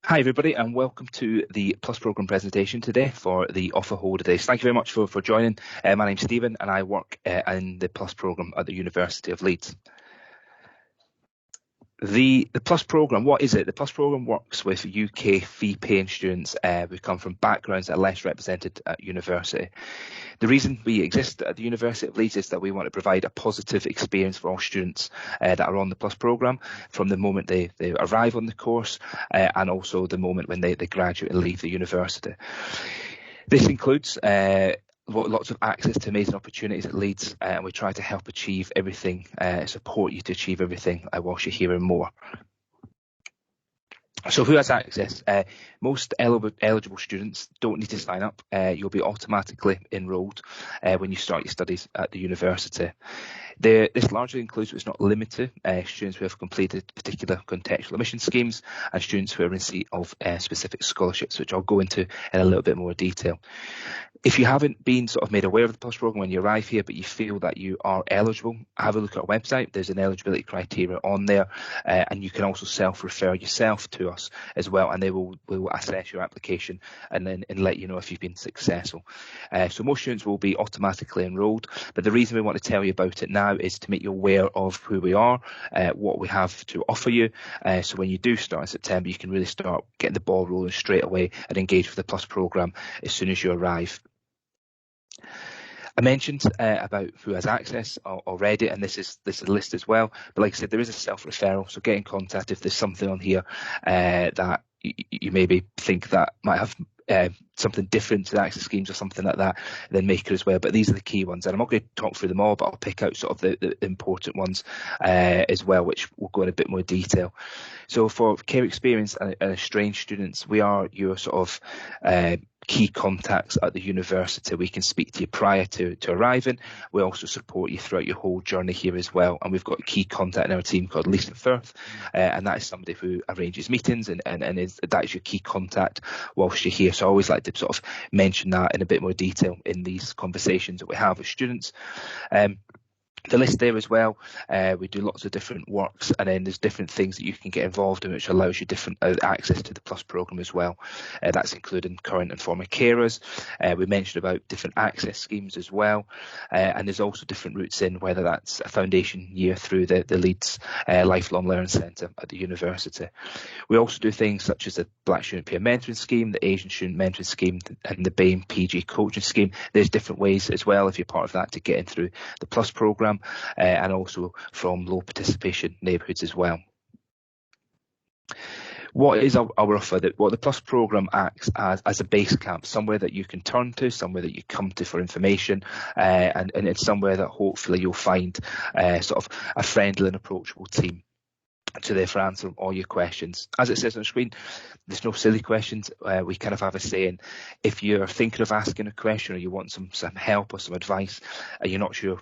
Hi everybody, and welcome to the Plus Programme presentation today for the Offer Holder Days. Thank you very much for joining. My name's Stephen and I work in the Plus Programme at the University of Leeds. The Plus Programme, what is it? The Plus Programme works with UK fee-paying students who come from backgrounds that are less represented at university. The reason we exist at the University of Leeds is that we want to provide a positive experience for all students that are on the Plus Programme from the moment they arrive on the course and also the moment when they graduate and leave the university. This includes lots of access to amazing opportunities at Leeds, and we try to help achieve everything, support you to achieve everything whilst you're here and more. So who has access? Most eligible students don't need to sign up. You'll be automatically enrolled when you start your studies at the university. This largely includes, but it's not limited to, students who have completed particular contextual admission schemes and students who are in receipt of specific scholarships, which I'll go into in a little bit more detail. If you haven't been sort of made aware of the Plus Programme when you arrive here, but you feel that you are eligible, have a look at our website. There's an eligibility criteria on there, and you can also self-refer yourself to us as well, and they will assess your application and then let you know if you've been successful. So most students will be automatically enrolled, but the reason we want to tell you about it now is to make you aware of who we are, what we have to offer you, so when you do start in September, you can really start getting the ball rolling straight away and engage with the Plus Programme as soon as you arrive. I mentioned about who has access already, and this is a list as well. But like I said, there is a self-referral, so get in contact if there's something on here that you maybe think that might have something different to the access schemes or something like that, then make it as well. But these are the key ones, and I'm not going to talk through them all, but I'll pick out sort of the important ones as well, which will go in a bit more detail. So for care experience and estranged students, we are your sort of key contacts at the university. We can speak to you prior to arriving. We also support you throughout your whole journey here as well. And we've got a key contact in our team called Lisa Firth, and that is somebody who arranges meetings and that is your key contact whilst you're here. So I always like to sort of mention that in a bit more detail in these conversations that we have with students. The list there as well, we do lots of different works, and then there's different things that you can get involved in which allows you different access to the Plus Programme as well. That's including current and former carers. We mentioned about different access schemes as well, and there's also different routes in, whether that's a foundation year through the Leeds Lifelong Learning Centre at the university. We also do things such as the Black Student Peer Mentoring Scheme, the Asian Student Mentoring Scheme, and the BAME PG Coaching Scheme. There's different ways as well, if you're part of that, to get in through the Plus Programme. And also from low participation neighbourhoods as well. What is our offer? What the Plus Programme acts as a base camp, somewhere that you can turn to, somewhere that you come to for information, and it's somewhere that hopefully you'll find sort of a friendly and approachable team to therefore answer all your questions. As it says on the screen, there's no silly questions. We kind of have a saying, if you're thinking of asking a question or you want some help or some advice and you're not sure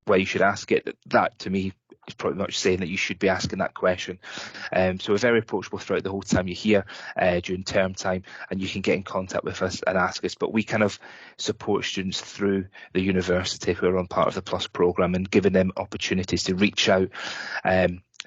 where you should ask it, that to me is pretty much saying that you should be asking that question. So we're very approachable throughout the whole time you're here during term time, and you can get in contact with us and ask us. But we kind of support students through the university who are on part of the Plus Programme and giving them opportunities to reach out.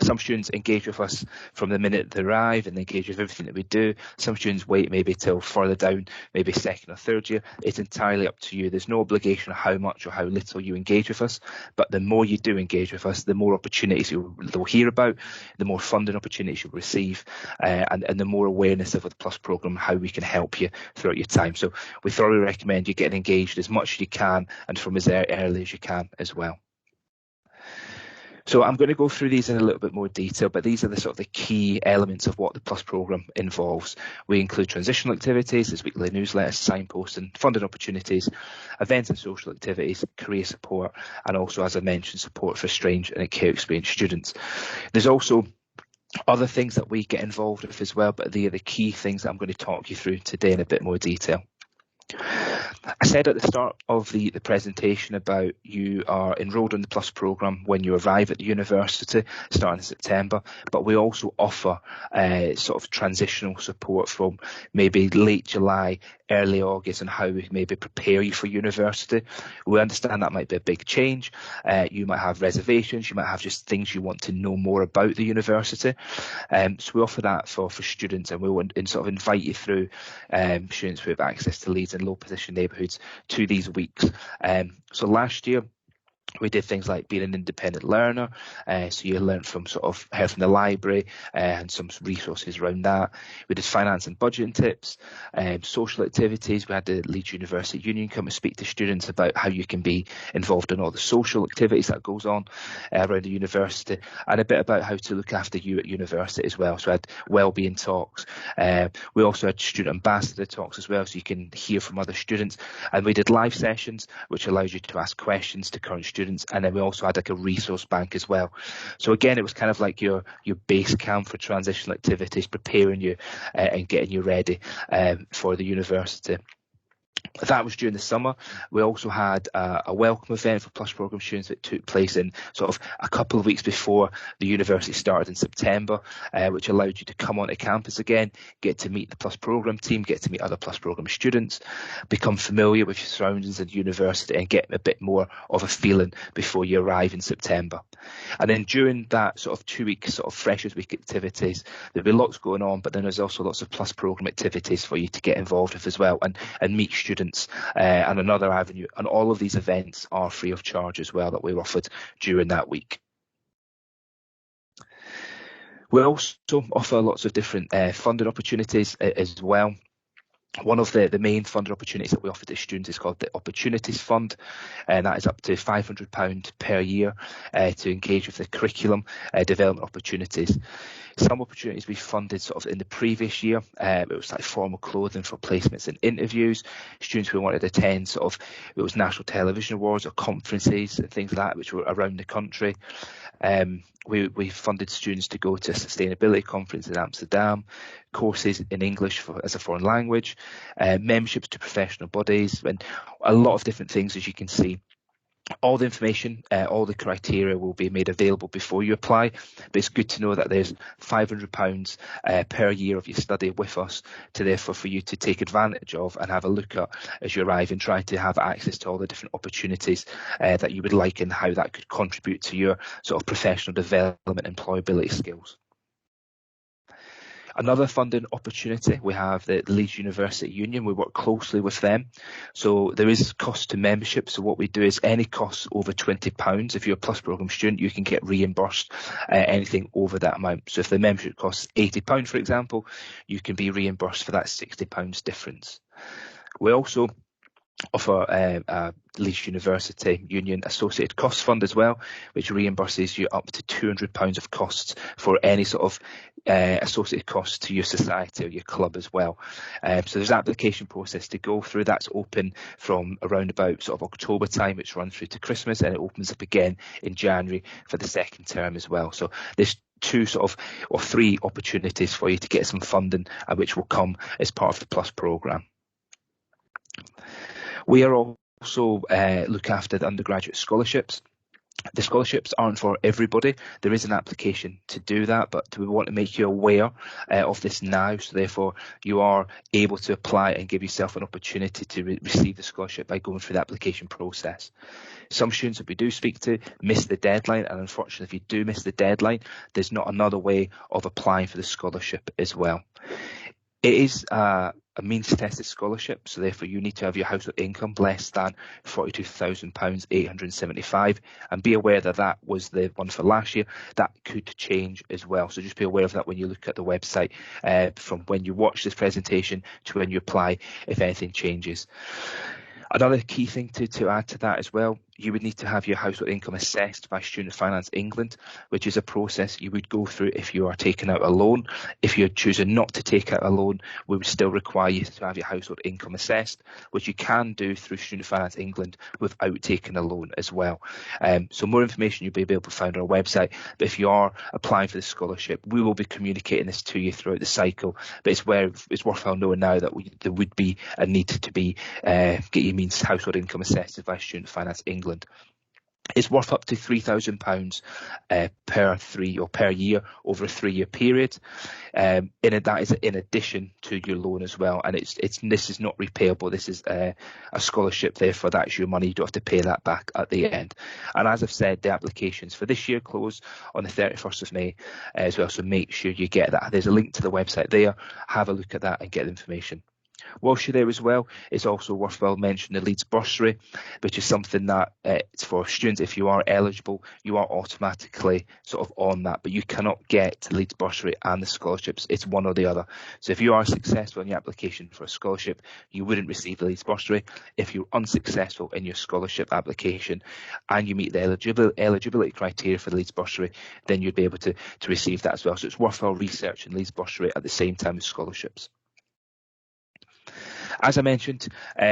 Some students engage with us from the minute they arrive and engage with everything that we do. Some students wait maybe till further down, maybe second or third year. It's entirely up to you. There's no obligation of how much or how little you engage with us, but the more you do engage with us, the more opportunities you'll hear about, the more funding opportunities you'll receive, and the more awareness of the Plus Programme, how we can help you throughout your time. So we thoroughly recommend you getting engaged as much as you can and from as early as you can as well. So I'm going to go through these in a little bit more detail, but these are the sort of the key elements of what the Plus Programme involves. We include transitional activities, there's weekly newsletters, signposting, funding opportunities, events and social activities, career support, and also, as I mentioned, support for estranged and care experienced students. There's also other things that we get involved with as well, but they are the key things that I'm going to talk you through today in a bit more detail. I said at the start of the presentation about you are enrolled in the Plus programme when you arrive at the university starting in September, but we also offer sort of transitional support from maybe late July, early August, and how we maybe prepare you for university. We understand that might be a big change. You might have reservations, you might have just things you want to know more about the university. So we offer that for students, and we want to sort of invite you through, students who have access to Leeds and low position neighbourhoods, to these weeks. So last year we did things like being an independent learner, so you learned from heard from the library and some resources around that. We did finance and budgeting tips, social activities. We had the Leeds University Union come and speak to students about how you can be involved in all the social activities that goes on around the university, and a bit about how to look after you at university as well. So we had wellbeing talks. We also had student ambassador talks as well, so you can hear from other students. And we did live sessions, which allows you to ask questions to current students. And then we also had like a resource bank as well. So again, it was kind of like your base camp for transitional activities, preparing you and getting you ready for the university. That was during the summer. We also had a welcome event for Plus programme students that took place in sort of a couple of weeks before the university started in September, which allowed you to come onto campus again, get to meet the Plus programme team, get to meet other Plus programme students, become familiar with your surroundings at university, and get a bit more of a feeling before you arrive in September. And then during that sort of 2 weeks sort of Freshers Week activities, there'll be lots going on, but then there's also lots of Plus programme activities for you to get involved with as well, and meet students, and another avenue. And all of these events are free of charge as well, that we're offered during that week. We also offer lots of different funding opportunities as well. One of the main funding opportunities that we offer to students is called the Opportunities Fund, and that is up to £500 per year to engage with the curriculum development opportunities. Some opportunities we funded sort of in the previous year. It was like formal clothing for placements and interviews. Students who wanted to attend it was national television awards or conferences and things like that, which were around the country. We funded students to go to a sustainability conference in Amsterdam, courses in English as a foreign language, memberships to professional bodies, and a lot of different things, as you can see. All the information, all the criteria will be made available before you apply, but it's good to know that there's £500 per year of your study with us for you to take advantage of and have a look at as you arrive, and try to have access to all the different opportunities that you would like, and how that could contribute to your sort of professional development and employability skills. Another funding opportunity, we have the Leeds University Union. We work closely with them. So there is cost to membership. So what we do is any costs over £20, if you're a Plus programme student, you can get reimbursed anything over that amount. So if the membership costs £80, for example, you can be reimbursed for that £60 difference. We also offer a Leeds University Union Associated Costs Fund as well, which reimburses you up to £200 of costs for any sort of associated costs to your society or your club as well. So there's an application process to go through. That's open from around about sort of October time, which runs through to Christmas, and it opens up again in January for the second term as well. So there's three opportunities for you to get some funding, which will come as part of the Plus programme. We are also look after the undergraduate scholarships. The scholarships aren't for everybody. There is an application to do that, but we want to make you aware of this now, so therefore you are able to apply and give yourself an opportunity to receive the scholarship by going through the application process. Some students that we do speak to miss the deadline, and unfortunately if you do miss the deadline, there's not another way of applying for the scholarship as well. It is a means tested scholarship, so therefore you need to have your household income less than £42,875, and be aware that that was the one for last year. That could change as well, so just be aware of that when you look at the website, from when you watch this presentation to when you apply, if anything changes. Another key thing to add to that as well, you would need to have your household income assessed by Student Finance England, which is a process you would go through if you are taking out a loan. If you're choosing not to take out a loan, we would still require you to have your household income assessed, which you can do through Student Finance England without taking a loan as well. So more information you'll be able to find on our website. But if you are applying for the scholarship, we will be communicating this to you throughout the cycle. But it's worthwhile knowing now that there would be a need to be get your means household income assessed by Student Finance England. It's worth up to £3,000 per year over a 3-year period. That is in addition to your loan as well, and this is not repayable. This is a scholarship, therefore that's your money. You don't have to pay that back at the end. And as I've said, the applications for this year close on the 31st of May as well, so make sure you get that. There's a link to the website there. Have a look at that and get the information. Whilst you're there as well, it's also worthwhile mentioning the Leeds Bursary, which is something that it's for students. If you are eligible, you are automatically sort of on that, but you cannot get the Leeds Bursary and the scholarships. It's one or the other. So if you are successful in your application for a scholarship, you wouldn't receive the Leeds Bursary. If you're unsuccessful in your scholarship application and you meet the eligibility criteria for the Leeds Bursary, then you'd be able to receive that as well. So it's worthwhile researching Leeds Bursary at the same time as scholarships. As I mentioned,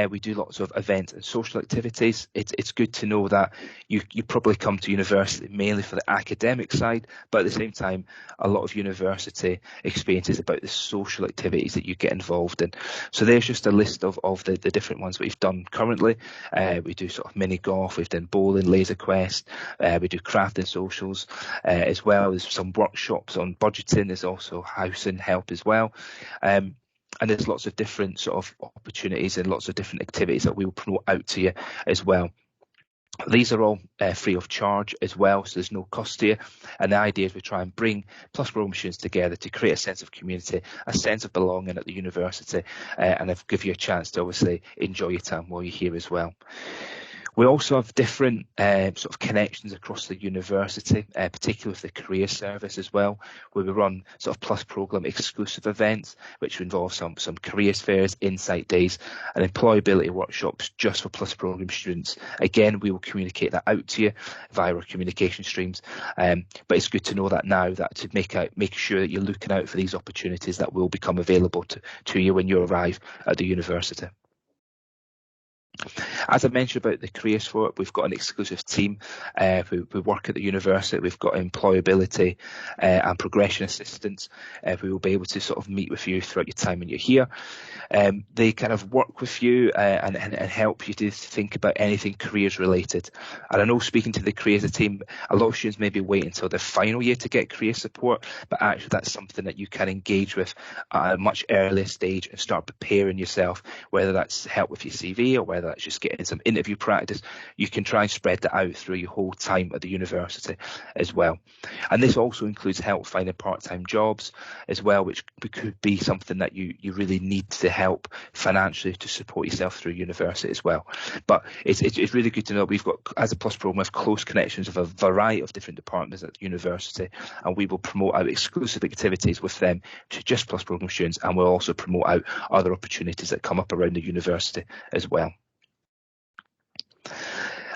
we do lots of events and social activities. It's good to know that you probably come to university mainly for the academic side, but at the same time, a lot of university experiences about the social activities that you get involved in. So there's just a list of the different ones we've done currently. We do sort of mini golf, we've done bowling, laser quest, we do crafting socials as well. There's some workshops on budgeting. There's also housing help as well. And there's lots of different sort of opportunities and lots of different activities that we will promote out to you as well. These are all free of charge as well, so there's no cost to you. And the idea is we try and bring Plus Programme students together to create a sense of community, a sense of belonging at the university, and give you a chance to obviously enjoy your time while you're here as well. We also have different sort of connections across the university, particularly with the career service as well, where we run sort of Plus Programme exclusive events, which involve some careers fairs, insight days, and employability workshops just for Plus Programme students. Again, we will communicate that out to you via our communication streams, but it's good to know that now, that to make sure that you're looking out for these opportunities that will become available to you when you arrive at the university. As I mentioned about the careers for it, we've got an exclusive team who work at the university. We've got employability and progression assistants who will be able to sort of meet with you throughout your time when you're here. They kind of work with you and help you to think about anything careers related. And I know, speaking to the careers team, a lot of students maybe wait until their final year to get career support, but actually that's something that you can engage with at a much earlier stage and start preparing yourself, whether that's help with your CV or whether that's just getting some interview practice. You can try and spread that out through your whole time at the university as well. And this also includes help finding part-time jobs as well, which could be something that you really need to help financially to support yourself through university as well. But it's really good to know we've got, as a Plus Programme, we have close connections with a variety of different departments at the university, and we will promote out exclusive activities with them to just Plus Programme students, and we'll also promote out other opportunities that come up around the university as well.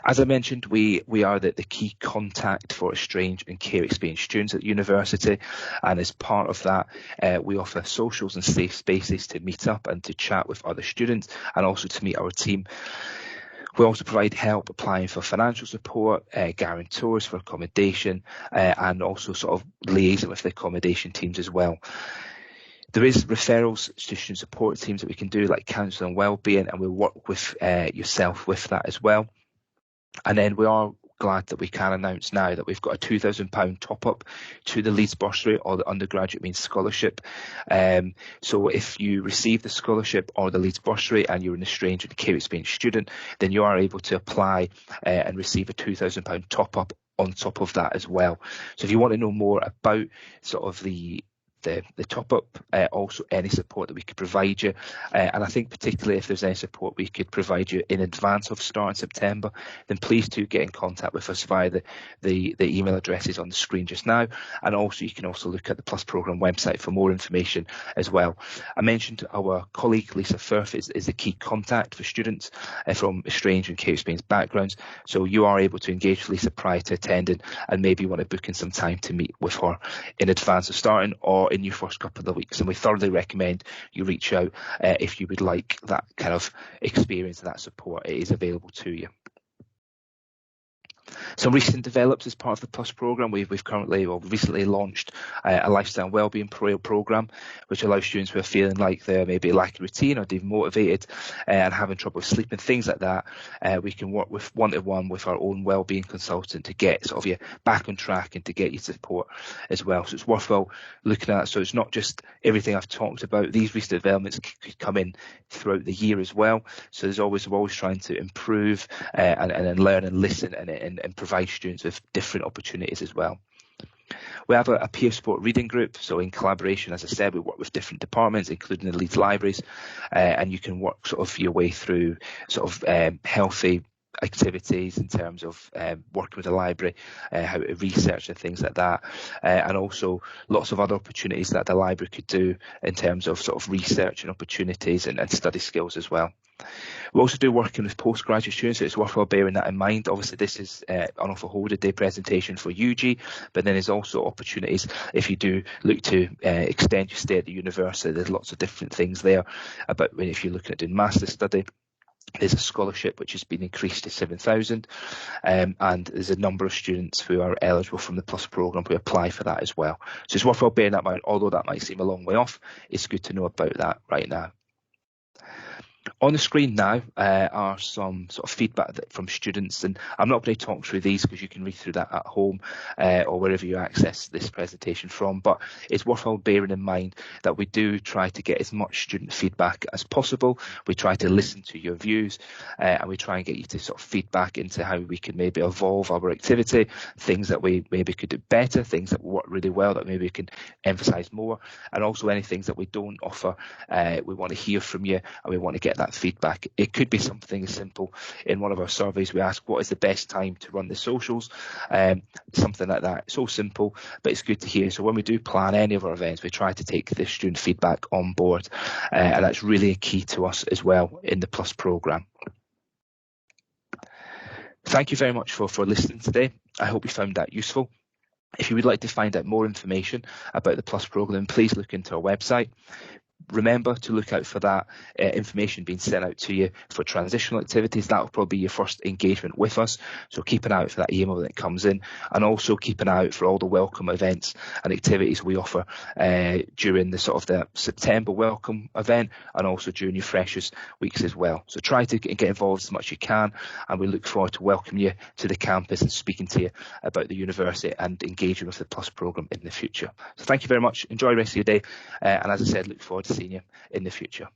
As I mentioned, we are the key contact for estranged and care experienced students at the university, and as part of that, we offer socials and safe spaces to meet up and to chat with other students, and also to meet our team. We also provide help applying for financial support, guarantors for accommodation, and also sort of liaising with the accommodation teams as well. There is referrals to student support teams that we can do, like counselling and wellbeing, and we'll work with yourself with that as well. And then we are glad that we can announce now that we've got a £2,000 top up to the Leeds Bursary, or the undergraduate means scholarship. So if you receive the scholarship or the Leeds Bursary and you're an estranged and care experienced student, then you are able to apply and receive a £2,000 top up on top of that as well. So if you want to know more about sort of the top up, also any support that we could provide you, and I think particularly if there's any support we could provide you in advance of starting September, then please do get in contact with us via the email addresses on the screen just now, and also you can also look at the Plus Programme website for more information as well. I mentioned our colleague Lisa Firth is the key contact for students from Estrange and Cape Spain's backgrounds, so you are able to engage with Lisa prior to attending and maybe want to book in some time to meet with her in advance of starting or in your first couple of weeks, and we thoroughly recommend you reach out if you would like that kind of experience and that support. It is available to you. Some recent develops as part of the Plus programme, we've recently launched a lifestyle and wellbeing programme, which allows students who are feeling like they're maybe lacking routine or demotivated and having trouble with sleep and things like that. We can work with one-to-one with our own wellbeing consultant to get sort of you back on track and to get you support as well. So it's worthwhile looking at. So it's not just everything I've talked about. These recent developments could come in throughout the year as well. So we're always trying to improve and learn and listen and provide students with different opportunities as well. We have a peer support reading group, so in collaboration, as I said, we work with different departments, including the Leeds Libraries, and you can work sort of your way through sort of healthy activities in terms of working with the library, how to research and things like that, and also lots of other opportunities that the library could do in terms of sort of research and opportunities and study skills as well. We also do working with postgraduate students, so it's worthwhile bearing that in mind. Obviously, this is an offer holder day presentation for UG, but then there's also opportunities if you do look to extend your stay at the university. There's lots of different things there about if you're looking at doing master's study. There's a scholarship which has been increased to 7,000, and there's a number of students who are eligible from the Plus programme who apply for that as well. So it's worthwhile bearing that in mind, although that might seem a long way off. It's good to know about that right now. On the screen now are some sort of feedback from students, and I'm not going to talk through these because you can read through that at home or wherever you access this presentation from, but it's worthwhile bearing in mind that we do try to get as much student feedback as possible. We try to listen to your views and we try and get you to sort of feedback into how we can maybe evolve our activity, things that we maybe could do better, things that work really well that maybe we can emphasise more, and also any things that we don't offer. We want to hear from you and we want to get that feedback. It could be something as simple. In one of our surveys we ask what is the best time to run the socials, something like that. It's so simple, but it's good to hear. So when we do plan any of our events, we try to take the student feedback on board, and that's really key to us as well in the Plus programme. Thank you very much for listening today. I hope you found that useful. If you would like to find out more information about the Plus programme, please look into our website. Remember to look out for that information being sent out to you for transitional activities. That will probably be your first engagement with us, so keep an eye out for that email that comes in, and also keep an eye out for all the welcome events and activities we offer during the sort of the September welcome event and also during your freshers weeks as well. So try to get involved as much as you can, and we look forward to welcoming you to the campus and speaking to you about the university and engaging with the Plus programme in the future. So thank you very much. Enjoy the rest of your day, and as I said, look forward to seeing you in the future.